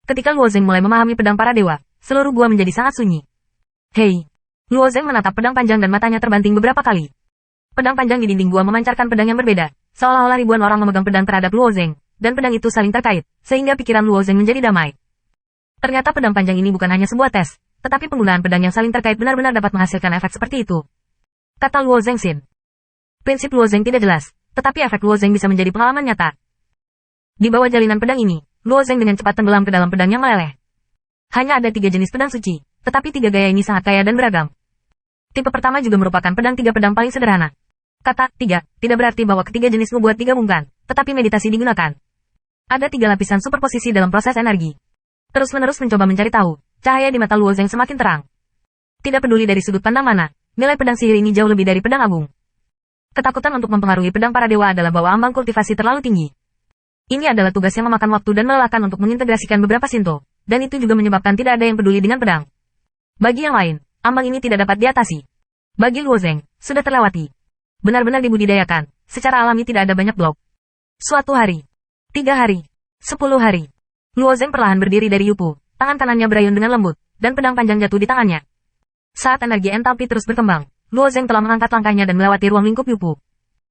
Ketika Luo Zeng mulai memahami pedang para dewa, seluruh gua menjadi sangat sunyi. Hei! Luo Zeng menatap pedang panjang dan matanya terbanting beberapa kali. Pedang panjang di dinding gua memancarkan pedang yang berbeda, seolah-olah ribuan orang memegang pedang terhadap Luo Zeng, dan pedang itu saling terkait, sehingga pikiran Luo Zeng menjadi damai. Ternyata pedang panjang ini bukan hanya sebuah tes, tetapi penggunaan pedang yang saling terkait benar-benar dapat menghasilkan efek seperti itu. Kata Luo Zeng Xin. Prinsip Luo Zeng tidak jelas, tetapi efek Luo Zeng bisa menjadi pengalaman nyata. Di bawah jalinan pedang ini, Luo Zeng dengan cepat tenggelam ke dalam pedang yang meleleh. Hanya ada 3 jenis pedang suci, tetapi 3 gaya ini sangat kaya dan beragam. Tipe pertama juga merupakan pedang 3 pedang paling sederhana. Kata 3 tidak berarti bahwa ketiga jenis membuat digabungkan, tetapi meditasi digunakan. Ada 3 lapisan superposisi dalam proses energi. Terus-menerus mencoba mencari tahu, cahaya di mata Luo Zeng semakin terang. Tidak peduli dari sudut pandang mana, nilai pedang sihir ini jauh lebih dari pedang agung. Ketakutan untuk mempengaruhi pedang para dewa adalah bahwa ambang kultivasi terlalu tinggi. Ini adalah tugas yang memakan waktu dan melelahkan untuk mengintegrasikan beberapa Shinto, dan itu juga menyebabkan tidak ada yang peduli dengan pedang. Bagi yang lain, ambang ini tidak dapat diatasi. Bagi Luo Zeng, sudah terlewati. Benar-benar dibudidayakan, secara alami tidak ada banyak blok. Suatu hari, 3 hari, 10 hari. Luo Zeng perlahan berdiri dari Yupu, tangan kanannya berayun dengan lembut, dan pedang panjang jatuh di tangannya. Saat energi entalpi terus berkembang, Luo Zeng telah mengangkat langkahnya dan melewati ruang lingkup Yupu.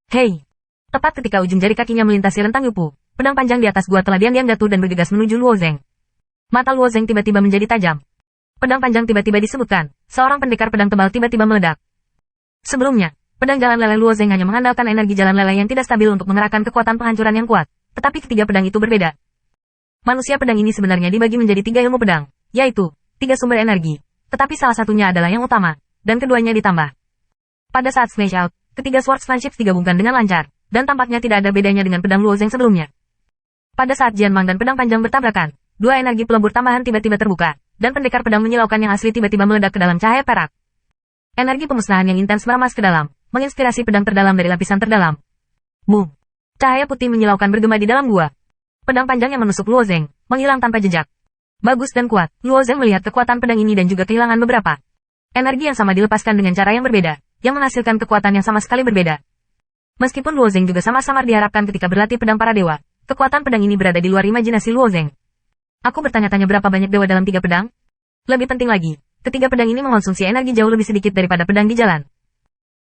Hei! Tepat ketika ujung jari kakinya melintasi rentang Yupu, pedang panjang di atas gua telah diam-diam jatuh dan bergegas menuju Luo Zeng. Mata Luo Zeng tiba-tiba menjadi tajam. Pedang panjang tiba-tiba disebutkan, seorang pendekar pedang tebal tiba-tiba meledak. Sebelumnya, pedang jalan lele Luo Zeng hanya mengandalkan energi jalan lele yang tidak stabil untuk mengerahkan kekuatan penghancuran yang kuat, tetapi ketiga pedang itu berbeda. Manusia pedang ini sebenarnya dibagi menjadi 3 ilmu pedang, yaitu 3 sumber energi, tetapi salah satunya adalah yang utama, dan keduanya ditambah. Pada saat smash out, ketiga swordsmanship digabungkan dengan lancar, dan tampaknya tidak ada bedanya dengan pedang Luo Zeng sebelumnya. Pada saat Jian Mang dan pedang panjang bertabrakan, 2 energi pelebur tambahan tiba-tiba terbuka, dan pendekar pedang menyilaukan yang asli tiba-tiba meledak ke dalam cahaya perak. Energi pemusnahan yang intens meramas ke dalam, menginspirasi pedang terdalam dari lapisan terdalam. Boom! Cahaya putih menyilaukan bergema di dalam gua. Pedang panjang yang menusuk Luo Zeng, menghilang tanpa jejak. Bagus dan kuat, Luo Zeng melihat kekuatan pedang ini dan juga kehilangan beberapa. Energi yang sama dilepaskan dengan cara yang berbeda, yang menghasilkan kekuatan yang sama sekali berbeda. Meskipun Luo Zeng juga samar-samar diharapkan ketika berlatih pedang para dewa, kekuatan pedang ini berada di luar imajinasi Luo Zeng. Aku bertanya-tanya berapa banyak dewa dalam 3 pedang? Lebih penting lagi, ketiga pedang ini mengonsumsi energi jauh lebih sedikit daripada pedang di jalan.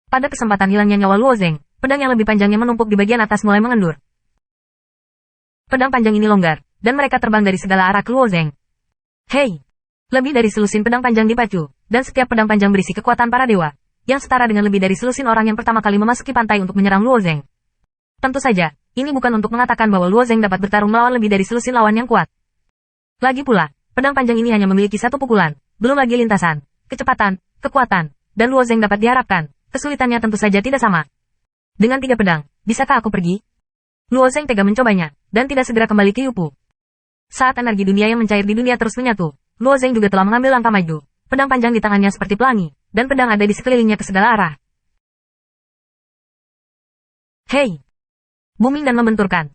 Pada kesempatan hilangnya nyawa Luo Zeng, pedang yang lebih panjang yang menumpuk di bagian atas mulai mengendur. Pedang panjang ini longgar, dan mereka terbang dari segala arah ke Luo Zeng. Hei! Lebih dari selusin pedang panjang dipacu, dan setiap pedang panjang berisi kekuatan para dewa, yang setara dengan lebih dari selusin orang yang pertama kali memasuki pantai untuk menyerang Luo Zeng. Tentu saja, ini bukan untuk mengatakan bahwa Luo Zeng dapat bertarung melawan lebih dari selusin lawan yang kuat. Lagi pula, pedang panjang ini hanya memiliki 1 pukulan, belum lagi lintasan, kecepatan, kekuatan, dan Luo Zeng dapat diharapkan, kesulitannya tentu saja tidak sama. Dengan 3 pedang, bisakah aku pergi? Luo Zeng tega mencobanya, dan tidak segera kembali ke Yupu. Saat energi dunia yang mencair di dunia terus menyatu, Luo Zeng juga telah mengambil langkah maju, pedang panjang di tangannya seperti pelangi, dan pedang ada di sekelilingnya ke segala arah. Hei! Booming dan membenturkan.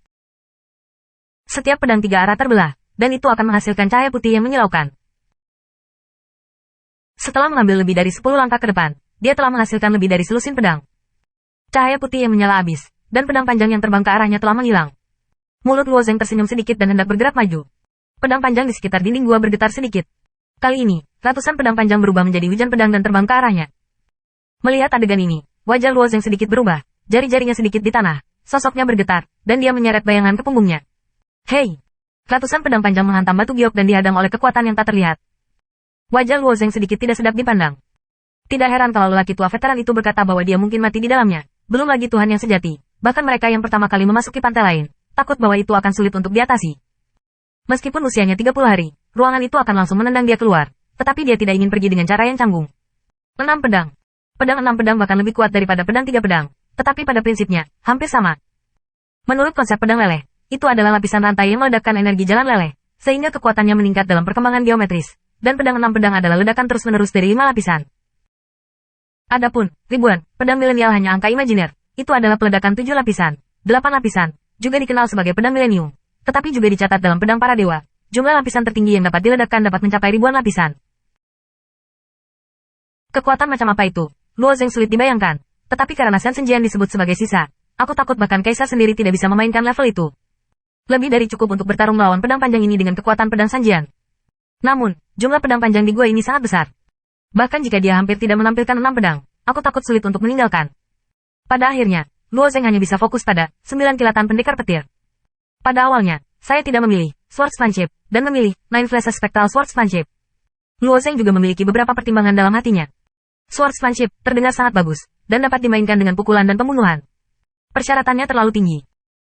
Setiap pedang 3 arah terbelah, dan itu akan menghasilkan cahaya putih yang menyilaukan. Setelah mengambil lebih dari 10 langkah ke depan, dia telah menghasilkan lebih dari selusin pedang. Cahaya putih yang menyala abis, dan pedang panjang yang terbang ke arahnya telah menghilang. Mulut Luo Zeng tersenyum sedikit dan hendak bergerak maju. Pedang panjang di sekitar dinding gua bergetar sedikit. Kali ini, ratusan pedang panjang berubah menjadi hujan pedang dan terbang ke arahnya. Melihat adegan ini, wajah Luo Zeng sedikit berubah, jari-jarinya sedikit di tanah, sosoknya bergetar, dan dia menyeret bayangan ke punggungnya. Hei! Ratusan pedang panjang menghantam batu giok dan dihadang oleh kekuatan yang tak terlihat. Wajah Luo Zeng sedikit tidak sedap dipandang. Tidak heran kalau lelaki tua veteran itu berkata bahwa dia mungkin mati di dalamnya, belum lagi Tuhan yang sejati, bahkan mereka yang pertama kali memasuki pantai lain, takut bahwa itu akan sulit untuk diatasi. Meskipun usianya 30 hari, ruangan itu akan langsung menendang dia keluar, tetapi dia tidak ingin pergi dengan cara yang canggung. 6 pedang. Pedang 6 pedang bahkan lebih kuat daripada pedang 3 pedang, tetapi pada prinsipnya, hampir sama. Menurut konsep pedang leleh, itu adalah lapisan rantai yang meledakkan energi jalan leleh, sehingga kekuatannya meningkat dalam perkembangan geometris, dan pedang 6 pedang adalah ledakan terus-menerus dari 5 lapisan. Adapun, ribuan, pedang milenial hanya angka imajiner, itu adalah peledakan 7 lapisan, 8 lapisan, juga dikenal sebagai pedang milenium, tetapi juga dicatat dalam pedang para dewa, jumlah lapisan tertinggi yang dapat diledakkan dapat mencapai ribuan lapisan. Kekuatan macam apa itu? Luo Zeng sulit dibayangkan, tetapi karena Shen Zhenjian disebut sebagai sisa, aku takut bahkan kaisar sendiri tidak bisa memainkan level itu. Lebih dari cukup untuk bertarung melawan pedang panjang ini dengan kekuatan pedang Sanjian. Namun, jumlah pedang panjang di gua ini sangat besar. Bahkan jika dia hampir tidak menampilkan 6 pedang, aku takut sulit untuk meninggalkan. Pada akhirnya, Luo Zeng hanya bisa fokus pada 9 kilatan pendekar petir. Pada awalnya, saya tidak memilih Swordsmanship dan memilih Nine Flashes Spectral Swordsmanship. Luo Zeng juga memiliki beberapa pertimbangan dalam hatinya. Swordsmanship terdengar sangat bagus dan dapat dimainkan dengan pukulan dan pembunuhan. Persyaratannya terlalu tinggi.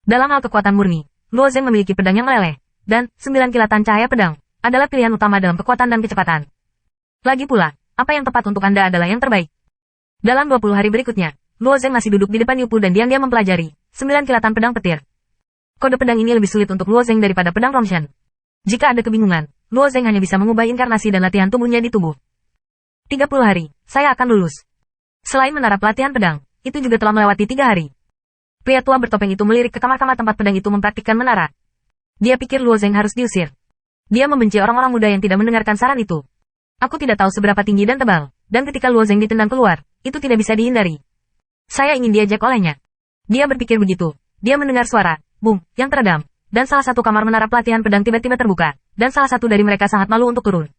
Dalam hal kekuatan murni, Luo Zeng memiliki pedang yang meleleh, dan 9 kilatan cahaya pedang adalah pilihan utama dalam kekuatan dan kecepatan. Lagi pula, apa yang tepat untuk Anda adalah yang terbaik. Dalam 20 hari berikutnya, Luo Zeng masih duduk di depan Yu Pu dan diam-diam mempelajari 9 kilatan pedang petir. Kode pedang ini lebih sulit untuk Luo Zeng daripada pedang Rongshan. Jika ada kebingungan, Luo Zeng hanya bisa mengubah inkarnasi dan latihan tubuhnya di tubuh. 30 hari, saya akan lulus. Selain menara pelatihan pedang, itu juga telah melewati 3 hari. Pria tua bertopeng itu melirik ke kamar-kamar tempat pedang itu mempraktikkan menara. Dia pikir Luo Zeng harus diusir. Dia membenci orang-orang muda yang tidak mendengarkan saran itu. Aku tidak tahu seberapa tinggi dan tebal, dan ketika Luo Zeng ditendang keluar, itu tidak bisa dihindari. Saya ingin diajak olehnya. Dia berpikir begitu. Dia mendengar suara, boom, yang teredam, dan salah satu kamar menara pelatihan pedang tiba-tiba terbuka, dan salah satu dari mereka sangat malu untuk turun.